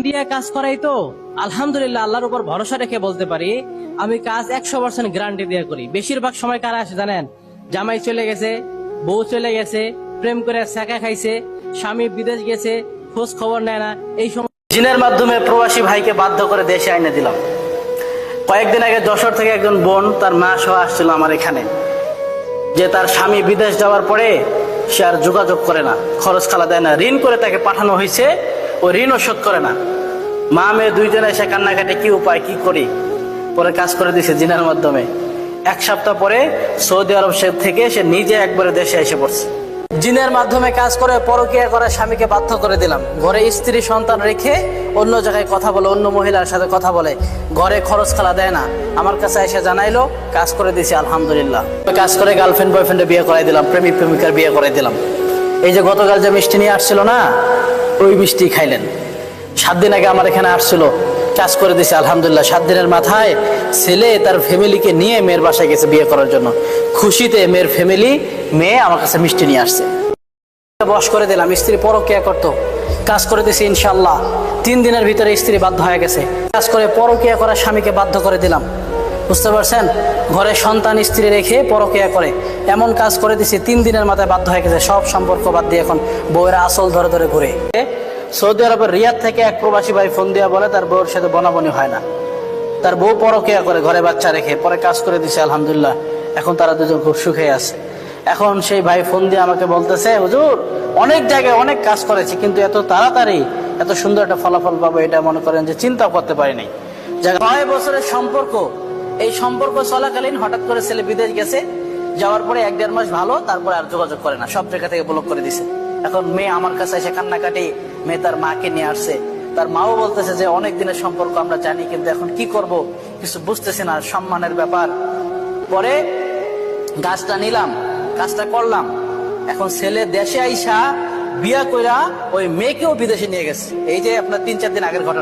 দিয়ে কাজ করাই তো আলহামদুলিল্লাহ, আল্লাহর উপর ভরসা রেখে বলতে পারি আমি কাজ 100% গ্যারান্টি দিয়ে করি। বেশিরভাগ সময় কারা আসে জানেন? জামাই চলে গেছে, বউ চলে গেছে, প্রেম করে ছ্যাঁকা খাইছে, স্বামী বিদেশ গেছে, খোঁজ খবর নেয় না, এই সময় জিনের মাধ্যমে প্রবাসী ভাইকে বাধ্য করে দেশে আইনে দিলাম। কয়েকদিন আগে যশোর থেকে একজন বোন তার মা সহ আসছিল আমার এখানে, যে তার স্বামী বিদেশ যাওয়ার পরে সে আর যোগাযোগ করে না, খরচ খালা দেয় না, ঋণ করে তাকে পাঠানো হয়েছে, ও ঋণও শোধ করে না। মা মেয়ে দুইজনে এসে কান্নাকাটি, কি উপায়, কি করি। পরে কাজ করে দিছে জিনের মাধ্যমে। 1 সপ্তাহ পরে সৌদি আরব থেকে সে নিজে একবারে দেশে এসে পড়ছে। জিনের মাধ্যমে কাজ করে পরকীয়া করে স্বামীকে বাধ্য করে দিলাম। ঘরে স্ত্রী সন্তান রেখে অন্য জায়গায় কথা বলে, অন্য মহিলার সাথে কথা বলে, ঘরে খরচ খালা দেয় না। আমার কাছে এসে জানাইলো, কাজ করে দিছি আলহামদুলিল্লাহ। কাজ করে গার্লফ্রেন্ড বয়ফ্রেন্ডে বিয়ে করাই দিলাম, প্রেমিক প্রেমিকার বিয়ে করাই দিলাম। এই যে গতকাল যে মিষ্টি নিয়ে আসছিল না, ওই মিষ্টি খাইলেন। 7 দিন আগে আমার এখানে আসছিল, কাজ করে দিছে আলহামদুলিল্লাহ। 7 দিনের মাথায় ছেলে তার ফ্যামিলিকে নিয়ে মেয়ের বাসায় গেছে বিয়ে করার জন্য। খুশিতে মেয়ের ফ্যামিলি, মেয়ে আমার কাছে মিষ্টি নিয়ে আসছে। বশ করে দিলাম। স্ত্রী পরকীয়া করতো, কাজ করে দিছে ইনশাল্লাহ। 3 দিনের ভিতরে স্ত্রী বাধ্য হয়ে গেছে। কাজ করে পরকীয়া করা স্বামীকে বাধ্য করে দিলাম। বুঝতে পারছেন? ঘরে সন্তান স্ত্রী রেখে পরকীয়া করে এমন কাজ করে দিছি, 3 দিনের মাথায় বাধ্য হয়ে গেছে। সব সম্পর্ক বাদ দিয়ে এখন বউয়েরা আসল ধরে ধরে ঘুরে। সৌদি আরবের রিয়াদ থেকে এক প্রবাসী ভাই ফোন দিয়া বলে তার বউয়ের সাথে বনাবনি হয় না, তার বউ পরকীয়া করে ঘরে বাচ্চা রেখে। পরে কাজ করে দিছে আলহামদুলিল্লাহ, এখন তারা দুজন খুব সুখে আছে। এখন সেই ভাই ফোন দিয়ে আমাকে বলতেছে, হুজুর অনেক জায়গায় অনেক কাজ করেছি, কিন্তু এত তাড়াতাড়ি এত সুন্দর একটা ফলাফল পাবো এটা মনে করেন যে চিন্তাও করতে পারিনি। 9 বছরের সম্পর্ক, এই সম্পর্ক চলাকালীন হঠাৎ করে ছেলে বিদেশ গেছে, যাওয়ার পরে 1-1.5 মাস ভালো, তারপরে আর যোগাযোগ করে না, সব জায়গা থেকে ব্লক করে দিছে। এখন মেয়ে আমার কাছে এসে কান্নাকাটি, মেয়ে তার মাকে নিয়ে আসছে। তার মাও বলতেছে যে অনেক দিনের সম্পর্ক আমরা জানি, কিন্তু এখন কি করব কিছু বুঝতেছি না, সম্মানের ব্যাপার। পরে গাছটা নিলাম, কাজটা করলাম। এখন ছেলে দেশে আইসা বিয়া কইরা ওই মেয়েকেও বিদেশে নিয়ে গেছে। এই যে আপনার 3-4 দিন আগের ঘটনা।